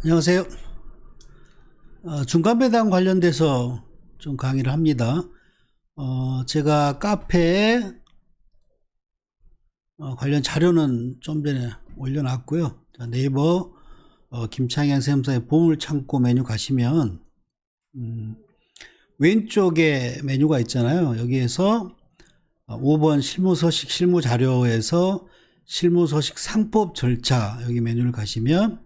안녕하세요. 중간배당 관련돼서 좀 강의를 합니다. 제가 카페에 관련 자료는 좀 전에 올려놨고요. 네이버 김창현 쌤사의 보물창고 메뉴 가시면 왼쪽에 메뉴가 있잖아요. 여기에서 5번 실무서식 실무자료에서 실무서식 상법 절차 여기 메뉴를 가시면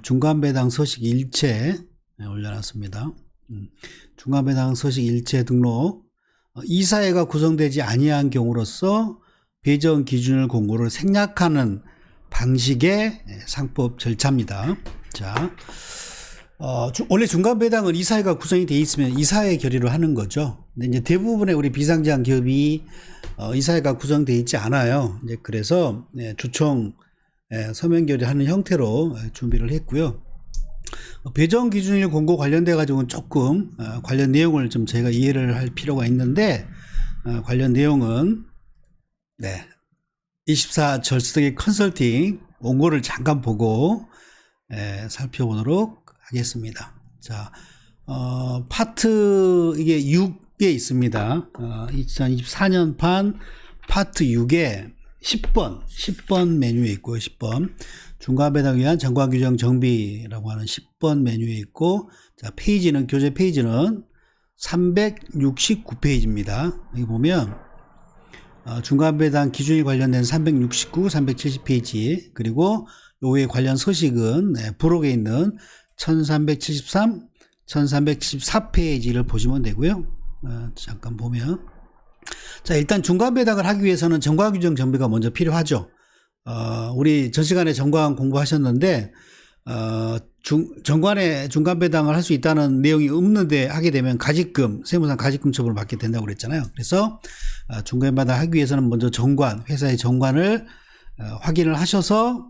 중간배당 서식 일체 올려놨습니다. 중간배당 서식 일체 등록 이사회가 구성되지 아니한 경우로서 배정 기준을 공고를 생략하는 방식의 상법 절차입니다. 자, 원래 중간배당은 이사회가 구성이 되어 있으면 이사회 결의로 하는 거죠. 근데 이제 대부분의 우리 비상장 기업이 이사회가 구성되어 있지 않아요. 이제 그래서 주총 서면 결의하는 형태로 준비를 했고요. 배정 기준일 공고 관련돼 가지고는 조금 관련 내용을 좀 저희가 이해를 할 필요가 있는데 관련 내용은 24 절스덕의 컨설팅 원고를 잠깐 보고 살펴보도록 하겠습니다. 자, 파트 이게 6에 있습니다. 2024년판 파트 6에 10번 메뉴에 있고요. 10번 중간배당 위한 정관규정 정비라고 하는 10번 메뉴에 있고, 자, 페이지는 교재 페이지는 369페이지입니다. 여기 보면 중간배당 기준이 관련된 369, 370페이지, 그리고 요 외에 관련 서식은 부록에 있는 1373, 1374페이지를 보시면 되고요. 잠깐 보면, 자, 일단 중간배당을 하기 위해서는 정관규정 정비가 먼저 필요하죠. 우리 전 시간에 정관 공부하셨는데, 정관에 중간배당을 할 수 있다는 내용이 없는데 하게 되면 가직금, 세무상 가직금 처분을 받게 된다고 그랬잖아요. 그래서 중간배당 하기 위해서는 먼저 정관, 회사의 정관을 확인을 하셔서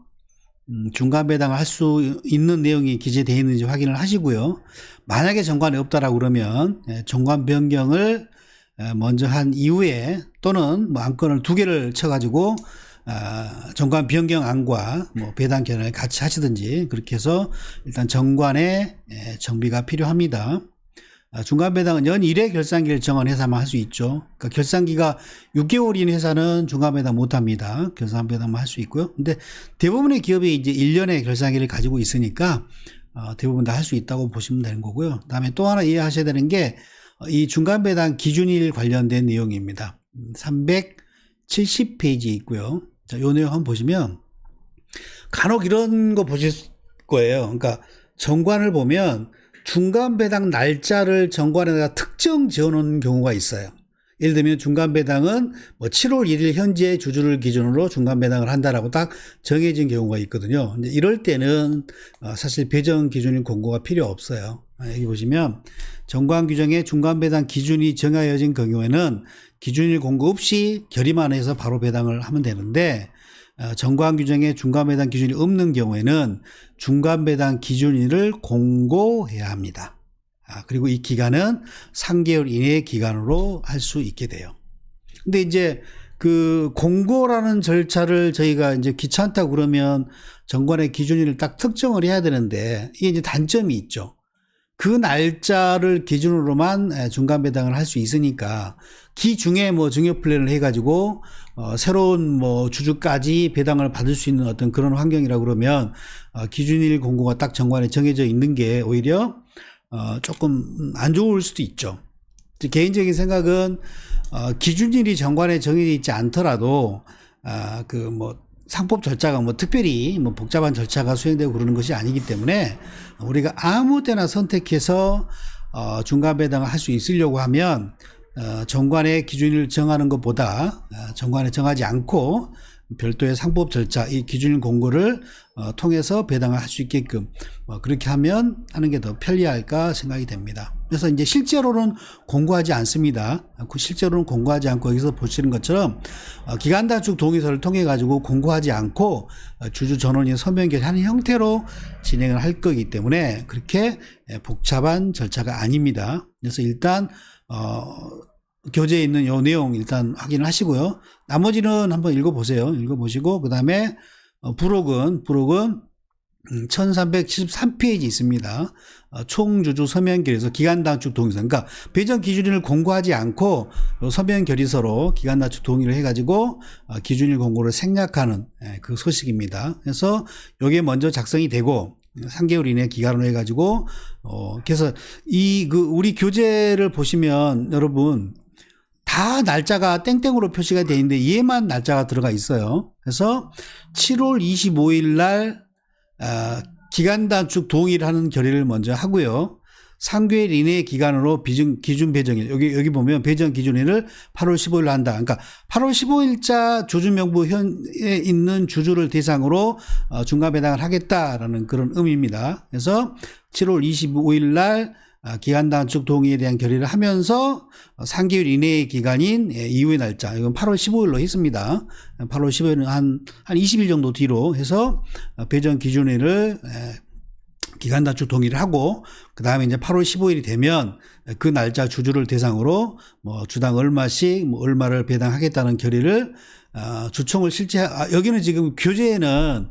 중간배당을 할 수 있는 내용이 기재되어 있는지 확인을 하시고요. 만약에 정관이 없다라고 그러면 정관 변경을 먼저 한 이후에, 또는 뭐 안건을 2개를 쳐가지고 정관 변경안과 뭐 배당 결정을 같이 하시든지 그렇게 해서 일단 정관의 정비가 필요합니다. 중간배당은 연 1회 결산기를 정한 회사만 할 수 있죠. 그러니까 결산기가 6개월인 회사는 중간배당 못합니다. 결산배당만 할 수 있고요. 근데 대부분의 기업이 이제 1년의 결산기를 가지고 있으니까 대부분 다 할 수 있다고 보시면 되는 거고요. 그다음에 또 하나 이해하셔야 되는 게 이 중간배당 기준일 관련된 내용입니다. 370페이지 있고요. 자, 요 내용 한번 보시면 간혹 이런 거 보실 거예요. 그러니까 정관을 보면 중간배당 날짜를 정관에다가 특정 지어놓은 경우가 있어요. 예를 들면 중간배당은 뭐 7월 1일 현재 주주를 기준으로 중간배당을 한다라고 딱 정해진 경우가 있거든요. 근데 이럴 때는 사실 배정 기준인 공고가 필요 없어요. 여기 보시면 정관 규정에 중간배당 기준이 정하여진 경우에는 기준일 공고 없이 결의만 해서 바로 배당을 하면 되는데, 정관 규정에 중간배당 기준이 없는 경우에는 중간배당 기준일을 공고해야 합니다. 그리고 이 기간은 3개월 이내의 기간으로 할 수 있게 돼요. 근데 이제 그 공고라는 절차를 저희가 이제 귀찮다고 그러면 정관의 기준일을 딱 특정을 해야 되는데, 이게 이제 단점이 있죠. 그 날짜를 기준으로만 중간배당을 할 수 있으니까 기중에 뭐 증여 플랜을 해가지고 새로운 뭐 주주까지 배당을 받을 수 있는 어떤 그런 환경이라고 그러면 기준일 공고가 딱 정관에 정해져 있는 게 오히려 조금 안 좋을 수도 있죠. 개인적인 생각은 기준일이 정관에 정해져 있지 않더라도 그 뭐 상법 절차가 뭐 특별히 뭐 복잡한 절차가 수행되고 그러는 것이 아니기 때문에 우리가 아무 때나 선택해서 중간배당을 할 수 있으려고 하면 정관의 기준을 정하는 것보다 정관에 정하지 않고 별도의 상법 절차, 이 기준일 공고를 통해서 배당을 할 수 있게끔 그렇게 하면 하는 게 더 편리할까 생각이 됩니다. 그래서 이제 실제로는 공고하지 않습니다. 실제로는 공고하지 않고 여기서 보시는 것처럼 기간 단축 동의서를 통해 가지고 공고하지 않고 주주 전원이 서면 결의하는 형태로 진행을 할 거기 때문에 그렇게 복잡한 절차가 아닙니다. 그래서 일단 교재에 있는 요 내용 일단 확인을 하시고요. 나머지는 한번 읽어보세요. 읽어보시고 그 다음에 부록은 1373페이지 있습니다. 총주주 서면결의서 기간단축 동의서. 그러니까 배정 기준일을 공고하지 않고 서면결의서로 기간단축 동의를 해가지고 기준일 공고를 생략하는 그 소식입니다. 그래서 이게 먼저 작성이 되고 3개월 이내 기간으로 해가지고 그래서 우리 교재를 보시면 여러분 다 날짜가 땡땡으로 표시가 되어 있는데 얘만 날짜가 들어가 있어요. 그래서 7월 25일 날 기간 단축 동의를 하는 결의를 먼저 하고요. 3개월 이내의 기간으로 기준 배정일, 여기 보면 배정 기준일을 8월 15일로 한다. 그러니까 8월 15일자 주주명부에 있는 주주를 대상으로 중간 배당을 하겠다라는 그런 의미입니다. 그래서 7월 25일 날 기간 단축 동의에 대한 결의를 하면서 3개월 이내의 기간인 이후의 날짜, 이건 8월 15일로 했습니다. 8월 15일은 한 20일 정도 뒤로 해서 배정 기준일을 기간 단축 동의를 하고, 그 다음에 이제 8월 15일이 되면 그 날짜 주주를 대상으로 주당 얼마씩 얼마를 배당하겠다는 결의를 주총을 여기는 지금 교재에는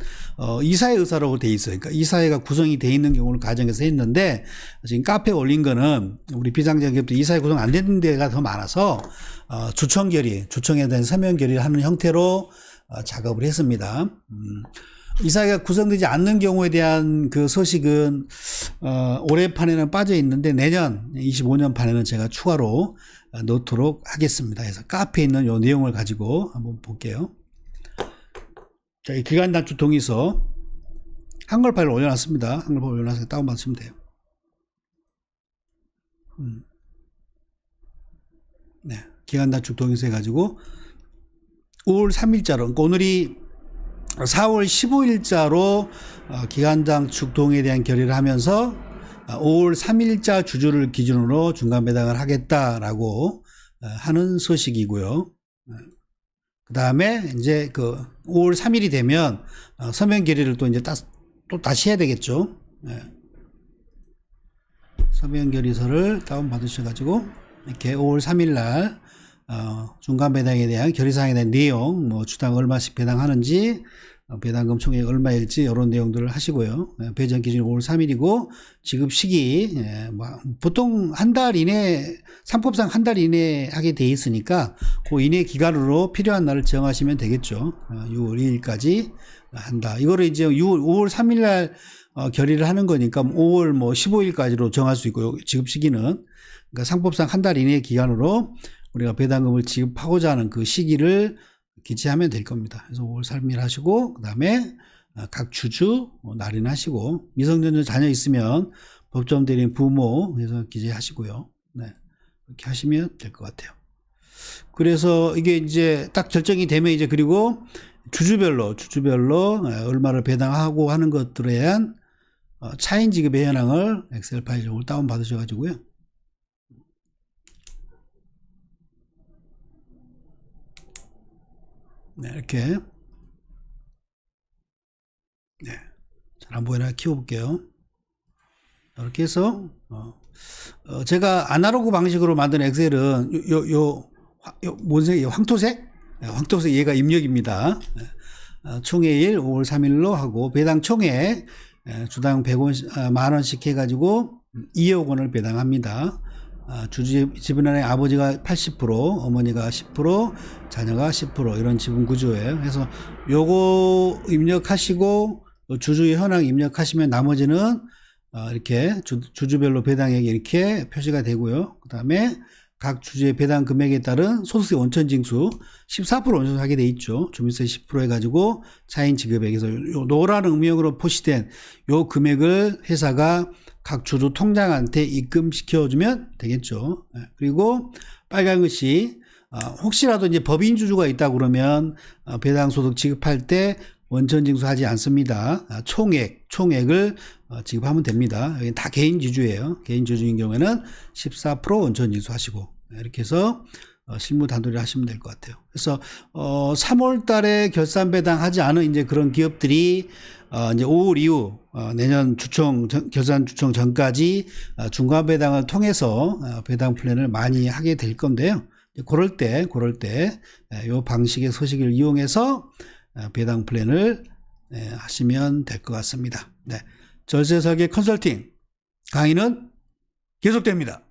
이사회 의사라고 돼 있어요. 그러니까 이사회가 구성이 돼 있는 경우를 가정해서 했는데, 지금 카페에 올린 거는 우리 비상장 기업도 이사회 구성 안 되는 데가 더 많아서 주총 주총에 대한 서면 결의를 하는 형태로 작업을 했습니다. 이사회가 구성되지 않는 경우에 대한 그 소식은 올해 판에는 빠져 있는데 내년 25년 판에는 제가 추가로 넣도록 하겠습니다. 그래서 카페에 있는 이 내용을 가지고 한번 볼게요. 자, 이 기간 단축 동의서 한글 파일을 올려놨습니다. 한글 파일 올려놔서 다운받으시면 돼요. 네, 기간 단축 동의서 해가지고 5월 3일자로, 그러니까 오늘이 4월 15일자로 기간 단축 동의에 대한 결의를 하면서 5월 3일자 주주를 기준으로 중간 배당을 하겠다라고 하는 소식이고요. 그 다음에 이제 5월 3일이 되면 서면 결의를 또 이제 또 다시 해야 되겠죠. 서면 결의서를 다운 받으셔가지고 이렇게 5월 3일 날 중간 배당에 대한 결의사항에 대한 내용, 주당 얼마씩 배당하는지, 배당금 총액 얼마일지 이런 내용들을 하시고요. 배정 기준이 5월 3일이고 지급 시기 보통 한 달 이내, 상법상 한 달 이내 하게 돼 있으니까 그 이내 기간으로 필요한 날을 정하시면 되겠죠. 6월 2일까지 한다. 이거를 이제 5월 3일 날 결의를 하는 거니까 5월 15일까지로 정할 수 있고요. 지급 시기는 그러니까 상법상 한 달 이내 기간으로 우리가 배당금을 지급하고자 하는 그 시기를 기재하면 될 겁니다. 그래서 5월 3일 하시고, 그 다음에 각 주주 날인하시고, 미성년자 자녀 있으면 법정 대리인 부모 해서 기재하시고요. 네, 그렇게 하시면 될 것 같아요. 그래서 이게 이제 딱 결정이 되면 이제 그리고 주주별로 얼마를 배당하고 하는 것들에 대한 차인 지급의 현황을 엑셀 파일용으로 다운 받으셔가지고요. 네, 이렇게. 네. 잘 안 보이나 키워볼게요. 이렇게 해서, 제가 아날로그 방식으로 만든 엑셀은 뭔 색이에요? 황토색? 네, 황토색 얘가 입력입니다. 총회일 5월 3일로 하고, 배당 총회, 주당 100원, 만원씩 해가지고 2억 원을 배당합니다. 지분의 아버지가 80%, 어머니가 10%, 자녀가 10% 이런 지분 구조예요. 그래서 요거 입력하시고 주주의 현황 입력하시면 나머지는 이렇게 주주별로 배당액이 이렇게 표시가 되고요. 그 다음에 각 주주의 배당 금액에 따른 소득세 원천징수 14% 원천하게 돼 있죠. 주민세 10% 해가지고 차인 지급액에서 요 노란 음영으로 표시된 요 금액을 회사가 각 주주 통장한테 입금시켜주면 되겠죠. 그리고 빨간 것이 혹시라도 이제 법인 주주가 있다 그러면 배당 소득 지급할 때 원천 징수하지 않습니다. 총액을 지급하면 됩니다. 여기 다 개인 주주예요. 개인 주주인 경우에는 14% 원천 징수하시고 이렇게 해서 실무 단도리를 하시면 될 것 같아요. 그래서 3월 달에 결산 배당하지 않은 이제 그런 기업들이 이제 5월 이후 내년 결산 주총 전까지 중간 배당을 통해서 배당 플랜을 많이 하게 될 건데요. 그럴 때 이 방식의 서식을 이용해서 배당 플랜을 하시면 될 것 같습니다. 네. 절세 설계 컨설팅 강의는 계속됩니다.